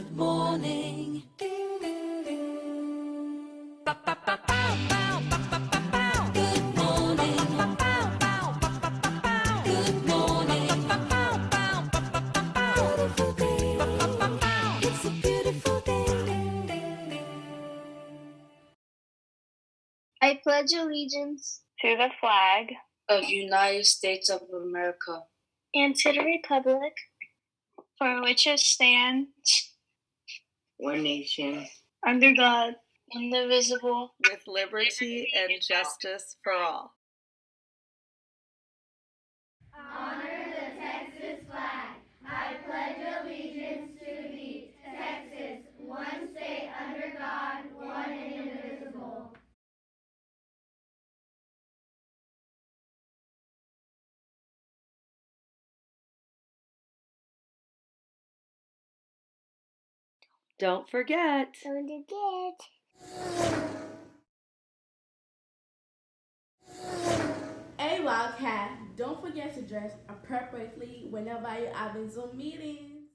Good morning. Ding, ding, ding. Ba, ba, ba, bow, bow, ba, ba, ba, bow. Good morning. Ba, ba, bow, ba, ba, ba, bow. Good morning. Ba, ba, bow, bow, ba, ba, ba, bow. Beautiful day. Ba, ba, ba, bow. It's a beautiful day. Ding, ding, ding. I pledge allegiance to the flag of the United States of America and to the republic for which it stands, one nation, under God, indivisible, with liberty and justice for all. Honor the Texas flag. I pledge allegiance to thee, Texas, one state under God, one and indivisible. Don't forget. Hey Wildcat, don't forget to dress appropriately whenever you're having Zoom meetings.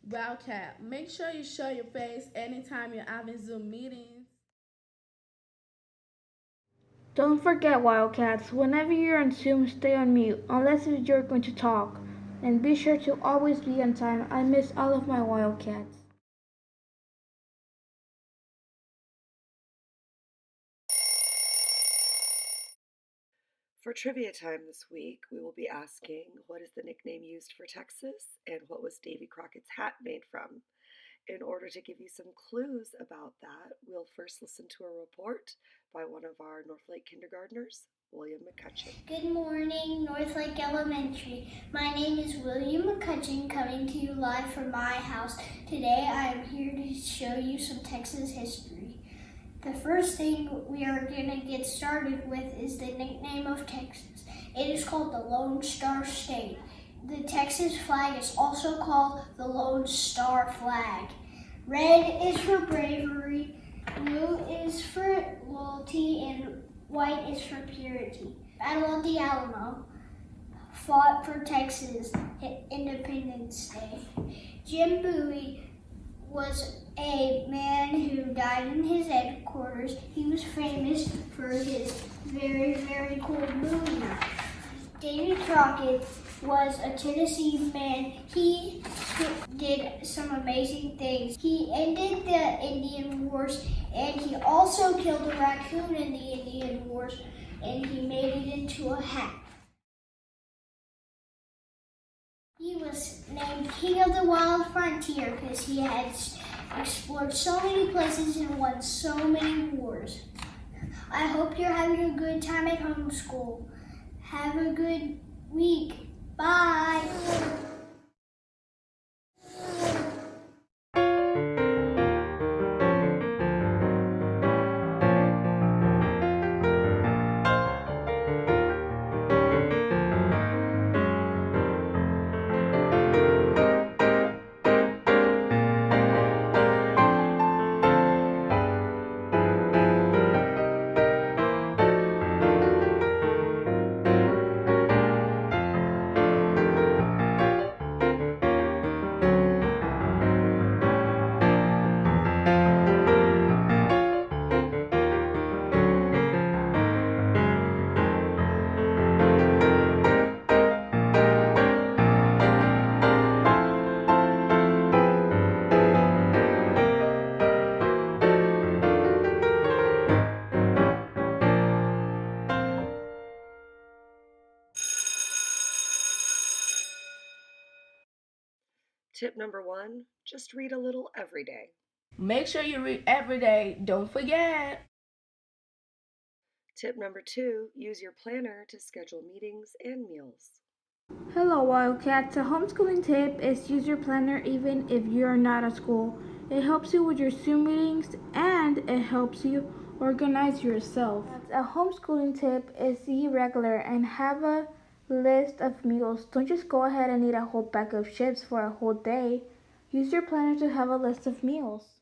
Wildcat, make sure you show your face anytime you're having Zoom meetings. Don't forget, Wildcats, whenever you're on Zoom, stay on mute, unless if you're going to talk. And be sure to always be on time. I miss all of my Wildcats. For trivia time this week, we will be asking, what is the nickname used for Texas, and what was Davy Crockett's hat made from? In order to give you some clues about that, we'll first listen to a report by one of our Northlake kindergartners, William McCutcheon. Good morning, Northlake Elementary. My name is William McCutcheon, coming to you live from my house. Today I am here to show you some Texas history. The first thing we are going to get started with is the nickname of Texas. It is called the Lone Star State. The Texas flag is also called the Lone Star flag. Red is for bravery, blue is for loyalty, and white is for purity. Battle of the Alamo fought for Texas Independence Day. Jim Bowie was a man who died in his headquarters. He was famous for his very, very cool Bowie knife. Davy Crockett was a Tennessee man. He did some amazing things. He ended the Indian Wars, and he also killed a raccoon in the Indian Wars, and he made it into a hat. He was named King of the Wild Frontier because he had explored so many places and won so many wars. I hope you're having a good time at homeschool. Have a good week. Bye. Tip number 1, just read a little every day. Make sure you read every day, don't forget. Tip number 2, use your planner to schedule meetings and meals. Hello, Wildcats. A homeschooling tip is use your planner even if you're not at school. It helps you with your Zoom meetings and it helps you organize yourself. A homeschooling tip is eat regular and have a list of meals. Don't just go ahead and eat a whole bag of chips for a whole day. Use your planner to have a list of meals.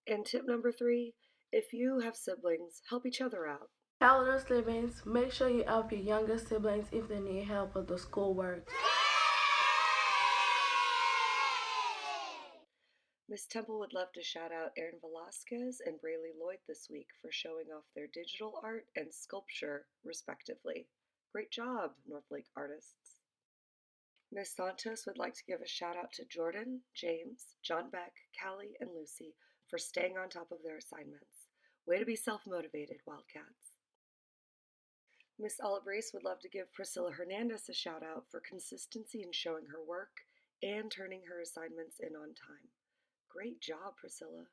And tip number 3, if you have siblings, help each other out. Elder siblings, make sure you help your younger siblings if they need help with the schoolwork. Miss Temple would love to shout out Erin Velasquez and Braylee Lloyd this week for showing off their digital art and sculpture, respectively. Great job, Northlake artists. Miss Santos would like to give a shout out to Jordan, James, John Beck, Callie, and Lucy for staying on top of their assignments. Way to be self-motivated, Wildcats. Miss Olibrace would love to give Priscilla Hernandez a shout out for consistency in showing her work and turning her assignments in on time. Great job, Priscilla.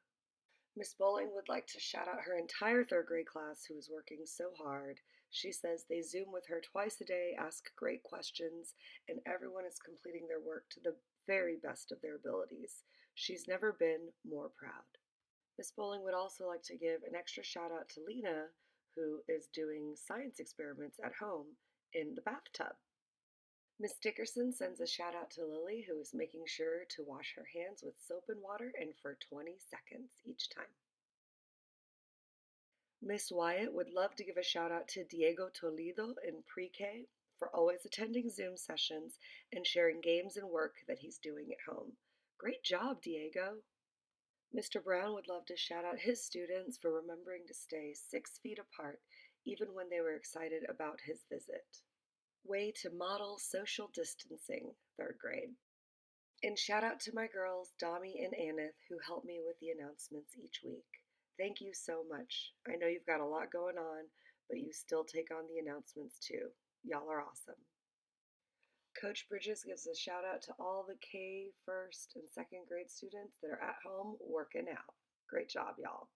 Miss Bowling would like to shout out her entire third grade class who is working so hard. She says they Zoom with her twice a day, ask great questions, and everyone is completing their work to the very best of their abilities. She's never been more proud. Miss Bowling would also like to give an extra shout out to Lena, who is doing science experiments at home in the bathtub. Miss Dickerson sends a shout out to Lily, who is making sure to wash her hands with soap and water and for 20 seconds each time. Miss Wyatt would love to give a shout out to Diego Toledo in pre-K for always attending Zoom sessions and sharing games and work that he's doing at home. Great job, Diego! Mr. Brown would love to shout out his students for remembering to stay 6 feet apart even when they were excited about his visit. Way to model social distancing, 3rd grade. And shout out to my girls, Dami and Aneth, who help me with the announcements each week. Thank you so much. I know you've got a lot going on, but you still take on the announcements too. Y'all are awesome. Coach Bridges gives a shout out to all the K, 1st, and 2nd grade students that are at home working out. Great job, y'all.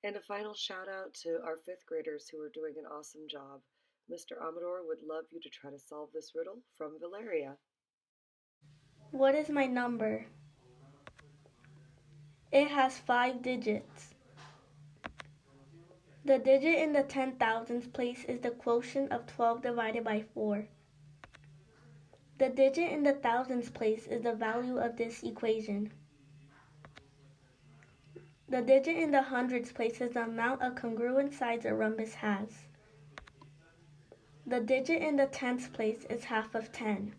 And a final shout out to our 5th graders who are doing an awesome job. Mr. Amador would love you to try to solve this riddle from Valeria. What is my number? It has 5 digits. The digit in the 10,000s place is the quotient of 12 divided by 4. The digit in the thousands place is the value of this equation. The digit in the hundreds place is the amount of congruent sides a rhombus has. The digit in the tens place is half of 10.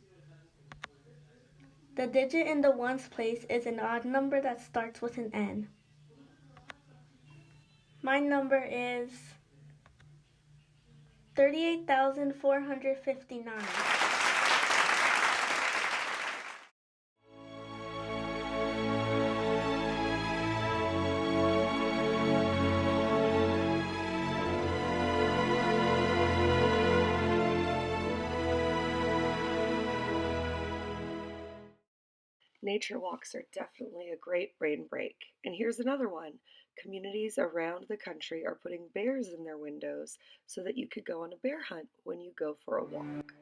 The digit in the ones place is an odd number that starts with an N. My number is 38,459. Nature walks are definitely a great brain break. And here's another one. Communities around the country are putting bears in their windows so that you could go on a bear hunt when you go for a walk.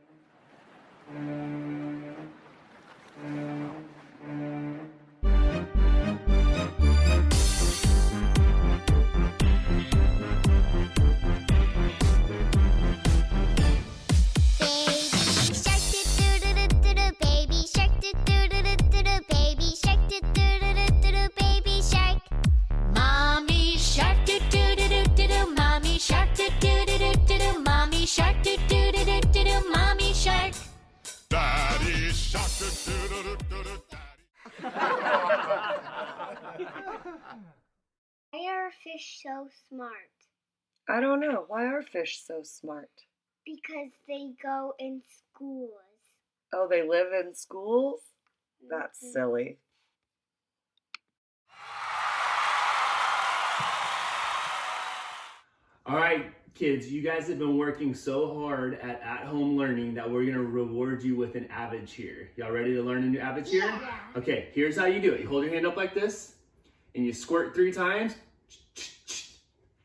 Why are fish so smart? I don't know. Why are fish so smart? Because they go in schools. Oh, they live in schools? That's silly. All right, kids, you guys have been working so hard at home learning that we're gonna reward you with an Avid cheer. Y'all ready to learn a new Avid cheer? Yeah. Okay, here's how you do it. You hold your hand up like this, and you squirt 3 times,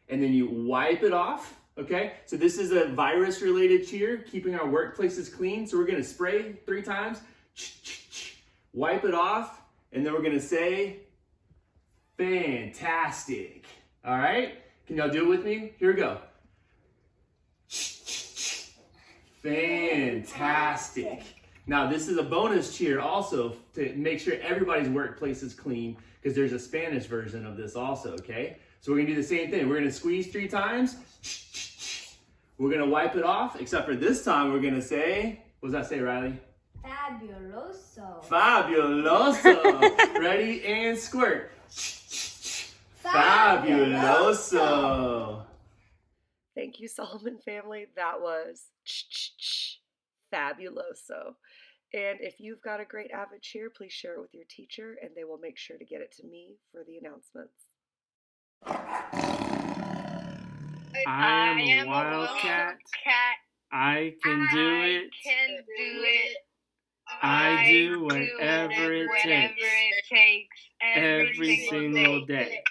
and then you wipe it off, okay? So this is a virus-related cheer, keeping our workplaces clean. So we're gonna spray 3 times, wipe it off, and then we're gonna say, fantastic. All right? Can y'all do it with me? Here we go. Fantastic. Now this is a bonus cheer also to make sure everybody's workplace is clean, because there's a Spanish version of this also, okay? So we're gonna do the same thing. We're gonna squeeze 3 times. We're gonna wipe it off, except for this time we're gonna say, what does that say, Riley? Fabuloso. Fabuloso. Ready and squirt. Fabuloso. Thank you, Solomon family. That was fabuloso. And if you've got a great Avid cheer, please share it with your teacher, and they will make sure to get it to me for the announcements. I am a wildcat. I can do it. I do whatever it takes. Every single day.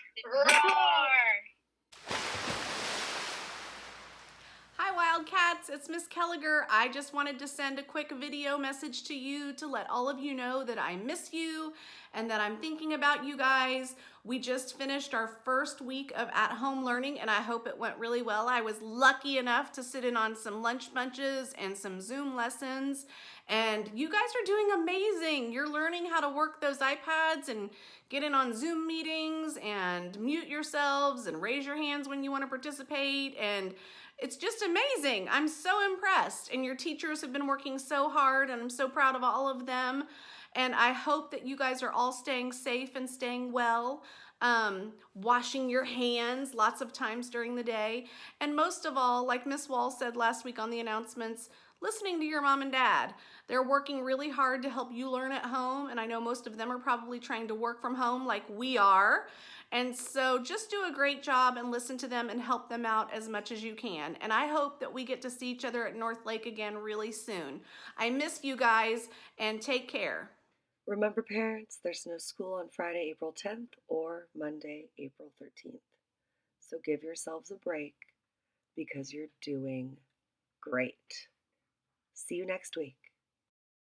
Hi Wildcats, it's Miss Kelliger. I just wanted to send a quick video message to you to let all of you know that I miss you and that I'm thinking about you guys. We just finished our first week of at-home learning and I hope it went really well. I was lucky enough to sit in on some lunch bunches and some Zoom lessons, and you guys are doing amazing. You're learning how to work those iPads and get in on Zoom meetings and mute yourselves and raise your hands when you want to participate, and it's just amazing. I'm so impressed, and your teachers have been working so hard, and I'm so proud of all of them. And I hope that you guys are all staying safe and staying well, washing your hands lots of times during the day. And most of all, like Miss Wall said last week on the announcements, listening to your mom and dad. They're working really hard to help you learn at home, and I know most of them are probably trying to work from home like we are. And so just do a great job and listen to them and help them out as much as you can. And I hope that we get to see each other at Northlake again really soon. I miss you guys, and take care. Remember, parents, there's no school on Friday, April 10th or Monday, April 13th. So give yourselves a break because you're doing great. See you next week.